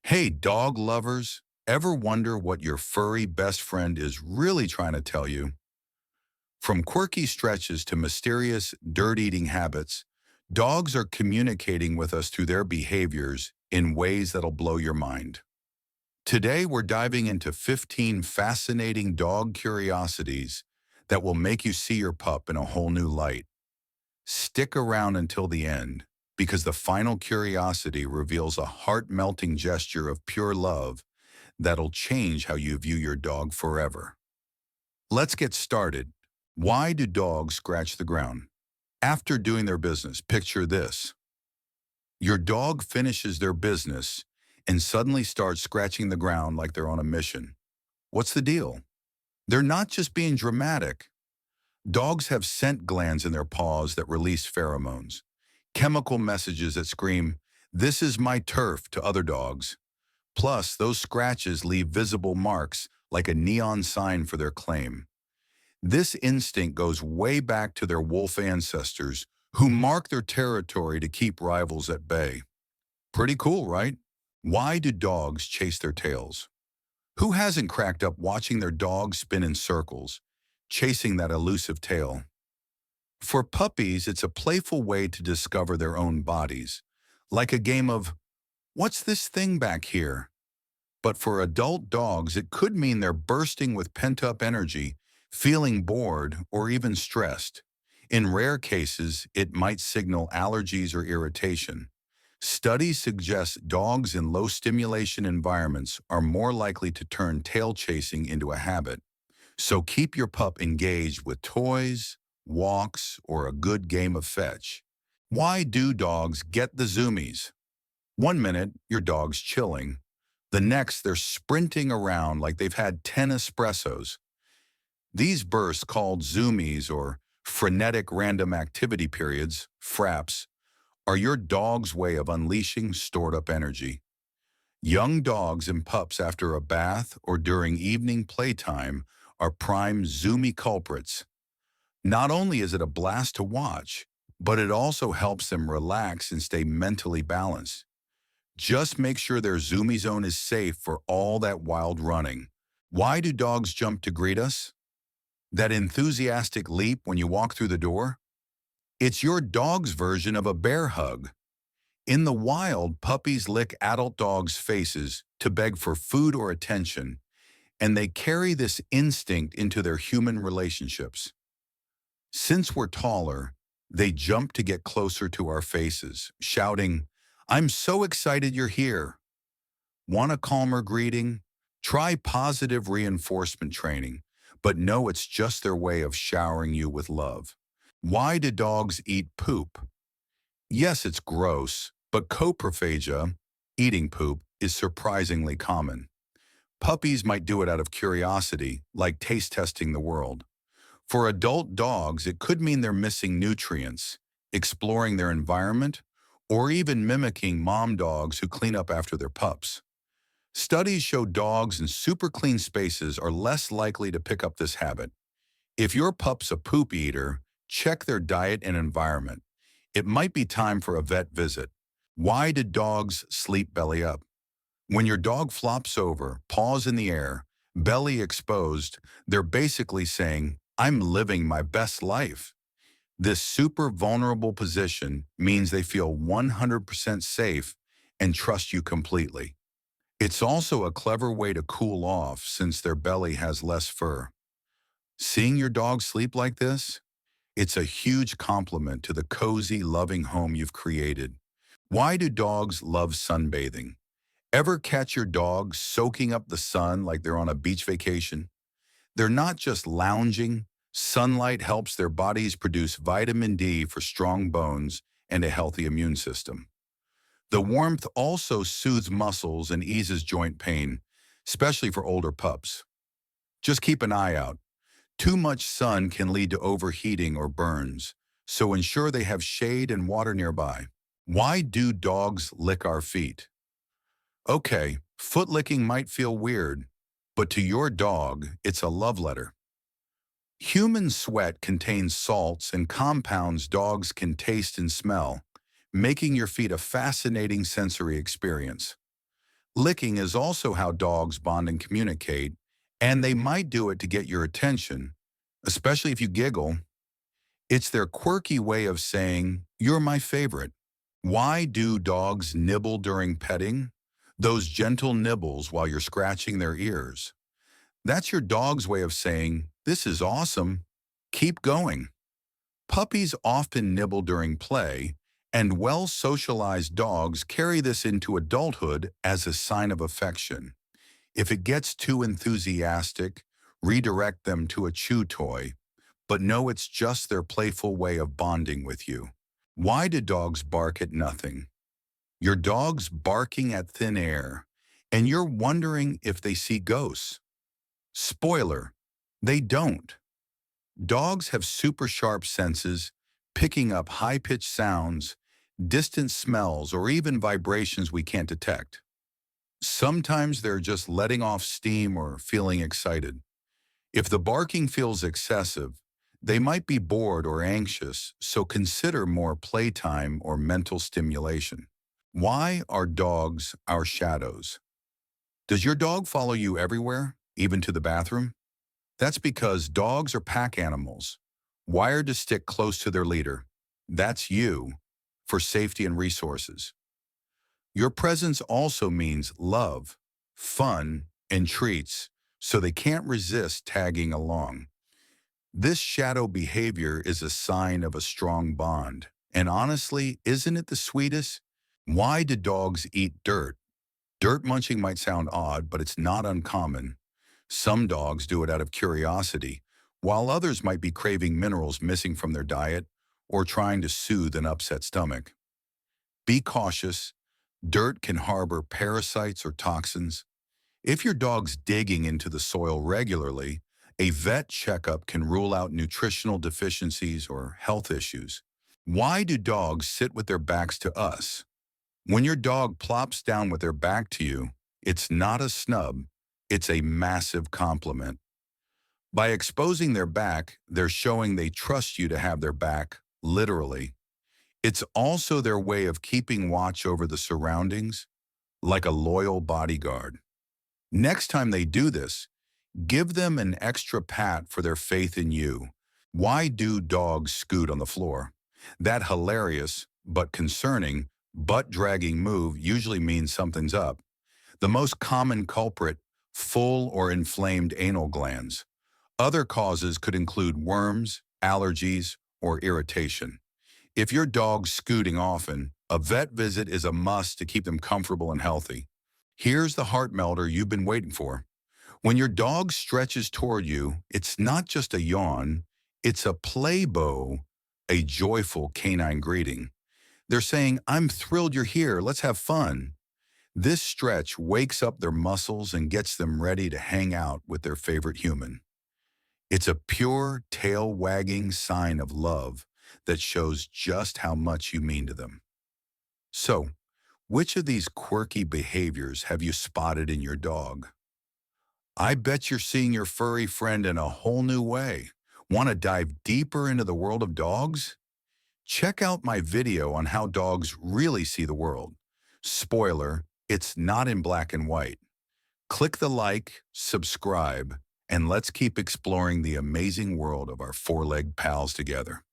Hey, dog lovers, ever wonder what your furry best friend is really trying to tell you? From quirky stretches to mysterious dirt-eating habits, dogs are communicating with us through their behaviors in ways that'll blow your mind. Today, we're diving into 15 fascinating dog curiosities that will make you see your pup in a whole new light. Stick around until the end, because the final curiosity reveals a heart-melting gesture of pure love that'll change how you view your dog forever. Let's get started. Why do dogs scratch the ground? After doing their business, picture this. Your dog finishes their business and suddenly starts scratching the ground like they're on a mission. What's the deal? They're not just being dramatic. Dogs have scent glands in their paws that release pheromones, chemical messages that scream, "This is my turf," to other dogs. Plus, those scratches leave visible marks like a neon sign for their claim. This instinct goes way back to their wolf ancestors who mark their territory to keep rivals at bay. Pretty cool, right? Why do dogs chase their tails? Who hasn't cracked up watching their dog spin in circles, chasing that elusive tail? For puppies, it's a playful way to discover their own bodies, like a game of, "What's this thing back here?" But for adult dogs, it could mean they're bursting with pent-up energy, feeling bored, or even stressed. In rare cases, it might signal allergies or irritation. Studies suggest dogs in low-stimulation environments are more likely to turn tail chasing into a habit. So keep your pup engaged with toys, walks, or a good game of fetch. Why do dogs get the zoomies? One minute, your dog's chilling. The next, they're sprinting around like they've had 10 espressos. These bursts, called zoomies or frenetic random activity periods, fraps, are your dog's way of unleashing stored-up energy. Young dogs and pups after a bath or during evening playtime are prime zoomy culprits. Not only is it a blast to watch, but it also helps them relax and stay mentally balanced. Just make sure their zoomy zone is safe for all that wild running. Why do dogs jump to greet us? That enthusiastic leap when you walk through the door? It's your dog's version of a bear hug. In the wild, puppies lick adult dogs' faces to beg for food or attention, and they carry this instinct into their human relationships. Since we're taller, they jump to get closer to our faces, shouting, "I'm so excited you're here." Want a calmer greeting? Try positive reinforcement training, but know it's just their way of showering you with love. Why do dogs eat poop? Yes, it's gross, but coprophagia, eating poop, is surprisingly common. Puppies might do it out of curiosity, like taste testing the world. For adult dogs, it could mean they're missing nutrients, exploring their environment, or even mimicking mom dogs who clean up after their pups. Studies show dogs in super clean spaces are less likely to pick up this habit. If your pup's a poop eater, check their diet and environment. It might be time for a vet visit. Why do dogs sleep belly up? When your dog flops over, paws in the air, belly exposed, they're basically saying, "I'm living my best life." This super vulnerable position means they feel 100% safe and trust you completely. It's also a clever way to cool off since their belly has less fur. Seeing your dog sleep like this? It's a huge compliment to the cozy, loving home you've created. Why do dogs love sunbathing? Ever catch your dog soaking up the sun like they're on a beach vacation? They're not just lounging. Sunlight helps their bodies produce vitamin D for strong bones and a healthy immune system. The warmth also soothes muscles and eases joint pain, especially for older pups. Just keep an eye out. Too much sun can lead to overheating or burns, so ensure they have shade and water nearby. Why do dogs lick our feet? Okay, foot licking might feel weird, but to your dog, it's a love letter. Human sweat contains salts and compounds dogs can taste and smell, making your feet a fascinating sensory experience. Licking is also how dogs bond and communicate, and they might do it to get your attention, especially if you giggle. It's their quirky way of saying, "You're my favorite." Why do dogs nibble during petting? Those gentle nibbles while you're scratching their ears. That's your dog's way of saying, "This is awesome. Keep going." Puppies often nibble during play, and well-socialized dogs carry this into adulthood as a sign of affection. If it gets too enthusiastic, redirect them to a chew toy, but know it's just their playful way of bonding with you. Why do dogs bark at nothing? Your dog's barking at thin air, and you're wondering if they see ghosts. Spoiler, they don't. Dogs have super sharp senses, picking up high-pitched sounds, distant smells, or even vibrations we can't detect. Sometimes they're just letting off steam or feeling excited. If the barking feels excessive, they might be bored or anxious, so consider more playtime or mental stimulation. Why are dogs our shadows? Does your dog follow you everywhere, even to the bathroom? That's because dogs are pack animals, wired to stick close to their leader. That's you, for safety and resources. Your presence also means love, fun, and treats, so they can't resist tagging along. This shadow behavior is a sign of a strong bond. And honestly, isn't it the sweetest? Why do dogs eat dirt? Dirt munching might sound odd, but it's not uncommon. Some dogs do it out of curiosity, while others might be craving minerals missing from their diet or trying to soothe an upset stomach. Be cautious. Dirt can harbor parasites or toxins. If your dog's digging into the soil regularly, a vet checkup can rule out nutritional deficiencies or health issues. Why do dogs sit with their backs to us? When your dog plops down with their back to you, it's not a snub, it's a massive compliment. By exposing their back, they're showing they trust you to have their back, literally. It's also their way of keeping watch over the surroundings, like a loyal bodyguard. Next time they do this, give them an extra pat for their faith in you. Why do dogs scoot on the floor? That hilarious, but concerning, butt-dragging move usually means something's up. The most common culprit, full or inflamed anal glands. Other causes could include worms, allergies, or irritation. If your dog's scooting often, a vet visit is a must to keep them comfortable and healthy. Here's the heart melter you've been waiting for. When your dog stretches toward you, it's not just a yawn, it's a play bow, a joyful canine greeting. They're saying, "I'm thrilled you're here, let's have fun." This stretch wakes up their muscles and gets them ready to hang out with their favorite human. It's a pure, tail-wagging sign of love that shows just how much you mean to them. So, which of these quirky behaviors have you spotted in your dog? I bet you're seeing your furry friend in a whole new way. Want to dive deeper into the world of dogs? Check out my video on how dogs really see the world. Spoiler, it's not in black and white. Click the like, subscribe, and let's keep exploring the amazing world of our four-legged pals together.